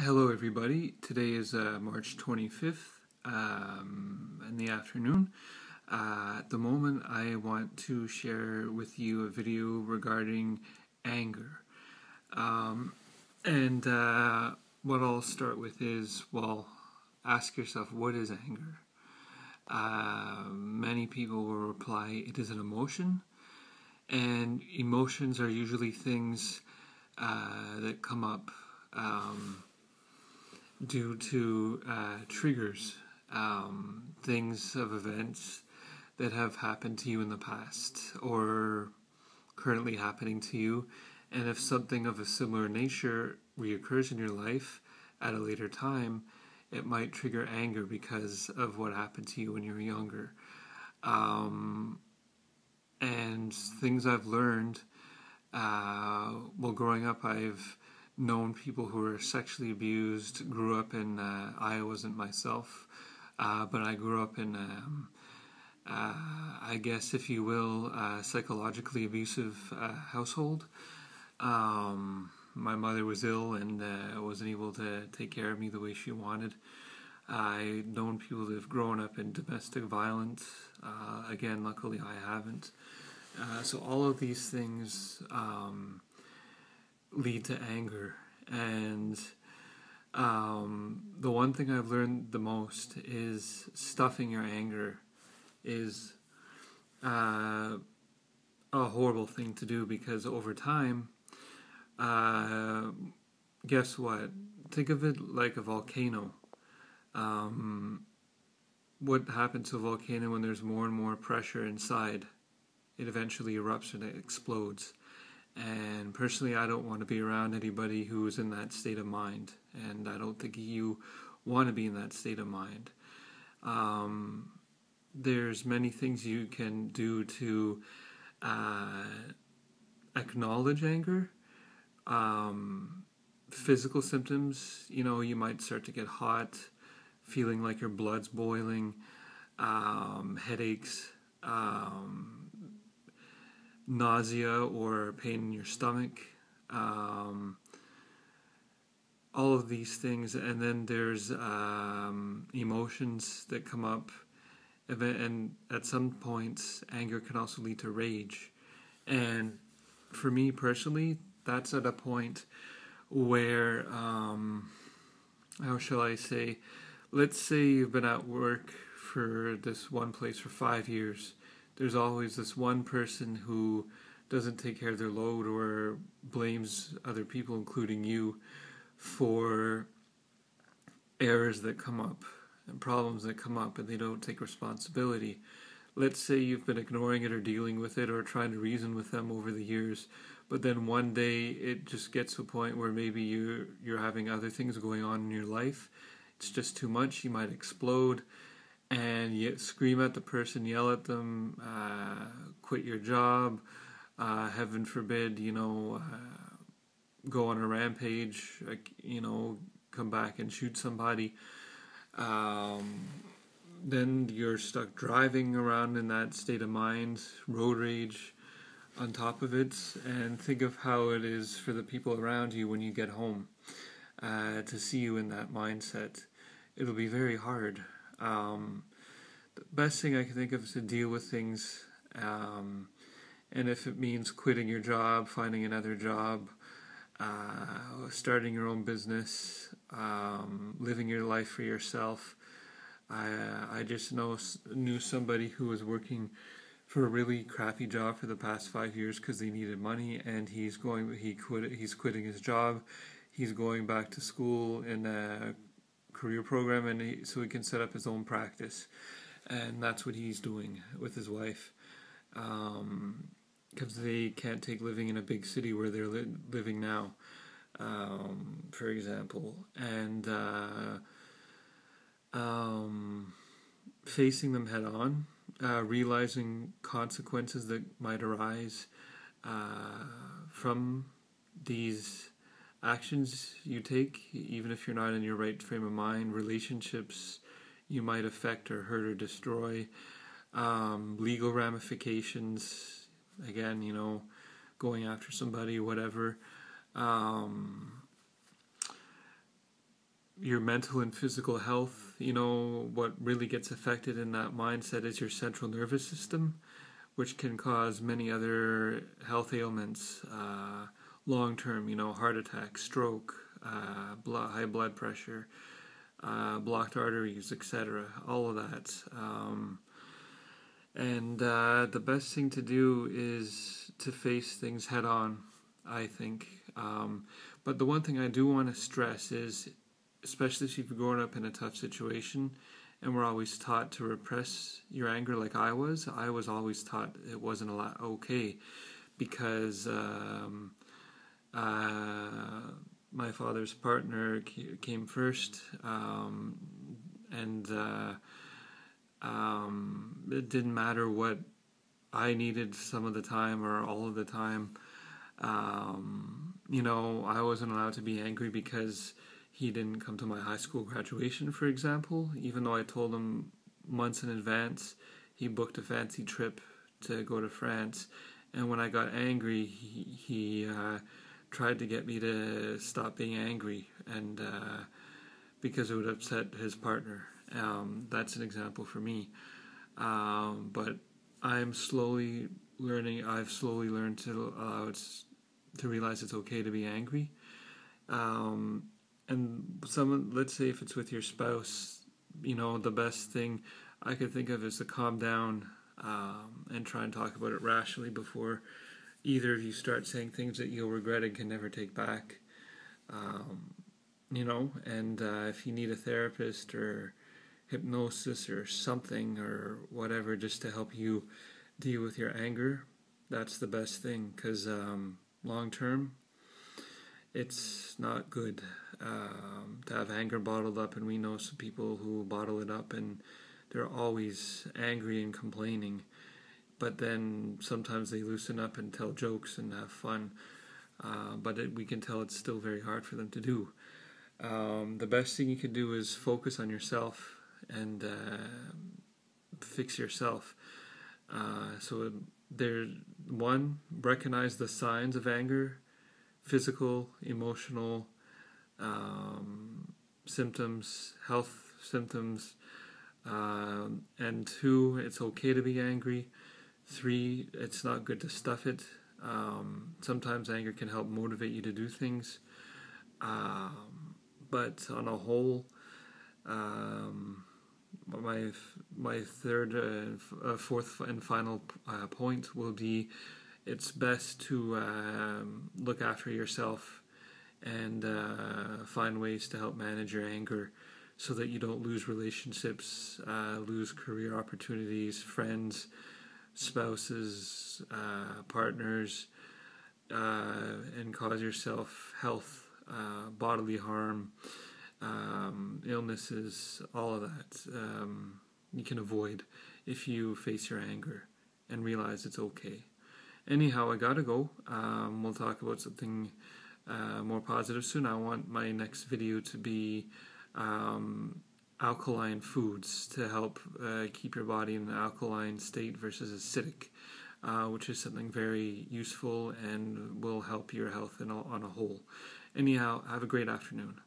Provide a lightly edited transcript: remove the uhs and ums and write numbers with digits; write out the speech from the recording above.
Hello, everybody. Today is March 25th in the afternoon. At the moment, I want to share with you a video regarding anger. And what I'll start with is, ask yourself, what is anger? Many people will reply, it is an emotion. And emotions are usually things that come up due to triggers, things of events that have happened to you in the past or currently happening to you. And if something of a similar nature reoccurs in your life at a later time, it might trigger anger because of what happened to you when you were younger. And things I've learned, growing up, I've known people who were sexually abused. Grew up in, I wasn't myself, but I grew up in, I guess if you will, psychologically abusive household. My mother was ill and wasn't able to take care of me the way she wanted. I've known people that have grown up in domestic violence. Again, luckily I haven't. So all of these things lead to anger, and the one thing I've learned the most is stuffing your anger is a horrible thing to do, because over time, guess what? Think of it like a volcano. What happens to a volcano when there's more and more pressure inside? It eventually erupts and it explodes. And personally, I don't want to be around anybody who is in that state of mind, and I don't think you want to be in that state of mind. There's many things you can do to acknowledge anger. Physical symptoms, you might start to get hot, feeling like your blood's boiling, headaches, nausea or pain in your stomach, all of these things. And then there's emotions that come up, and at some points anger can also lead to rage. And for me personally, that's at a point where, how shall I say, let's say you've been at work for this one place for 5 years. There's always this one person who doesn't take care of their load or blames other people, including you, for errors that come up and problems that come up, and they don't take responsibility. Let's say you've been ignoring it or dealing with it or trying to reason with them over the years, but then one day it just gets to a point where maybe you're having other things going on in your life. It's just too much. You might explode. And you scream at the person, yell at them, quit your job, heaven forbid, go on a rampage, come back and shoot somebody. Then you're stuck driving around in that state of mind, road rage on top of it. And think of how it is for the people around you when you get home, to see you in that mindset. It'll be very hard. The best thing I can think of is to deal with things, and if it means quitting your job, finding another job, starting your own business, living your life for yourself. I just knew somebody who was working for a really crappy job for the past 5 years because they needed money, and he's quitting his job. He's going back to school in a career program, and so he can set up his own practice, and that's what he's doing with his wife, because they can't take living in a big city where they're living now, for example, and facing them head on, realizing consequences that might arise from these actions you take, even if you're not in your right frame of mind. Relationships you might affect or hurt or destroy, legal ramifications, again, going after somebody, whatever. your mental and physical health. What really gets affected in that mindset is your central nervous system, which can cause many other health ailments, long term, heart attack, stroke, high blood pressure, blocked arteries, etc. All of that. And the best thing to do is to face things head on, I think. But the one thing I do want to stress is, especially if you've grown up in a tough situation and we're always taught to repress your anger like I was always taught it wasn't okay, because my father's partner came first, and it didn't matter what I needed some of the time or all of the time. I wasn't allowed to be angry because he didn't come to my high school graduation, for example, even though I told him months in advance. He booked a fancy trip to go to France, and when I got angry, he tried to get me to stop being angry, and because it would upset his partner. That's an example for me. But I've slowly learned to allow to realize it's okay to be angry. And let's say if it's with your spouse, the best thing I could think of is to calm down, and try and talk about it rationally before either of you start saying things that you'll regret and can never take back. And if you need a therapist or hypnosis or something or whatever just to help you deal with your anger, that's the best thing, because long term it's not good to have anger bottled up, and we know some people who bottle it up and they're always angry and complaining, but then sometimes they loosen up and tell jokes and have fun, but we can tell it's still very hard for them to do. The best thing you can do is focus on yourself and fix yourself. Recognize the signs of anger, physical, emotional symptoms, health symptoms, and 2, it's okay to be angry. 3, it's not good to stuff it. Sometimes anger can help motivate you to do things, but on a whole, my third, fourth and final point will be, it's best to look after yourself and find ways to help manage your anger so that you don't lose relationships, lose career opportunities, friends, spouses, partners, and cause yourself health, bodily harm, illnesses, all of that you can avoid if you face your anger and realize it's okay. Anyhow, I gotta go. We'll talk about something more positive soon. I want my next video to be alkaline foods to help keep your body in an alkaline state versus acidic, which is something very useful and will help your health on a whole. Anyhow, have a great afternoon.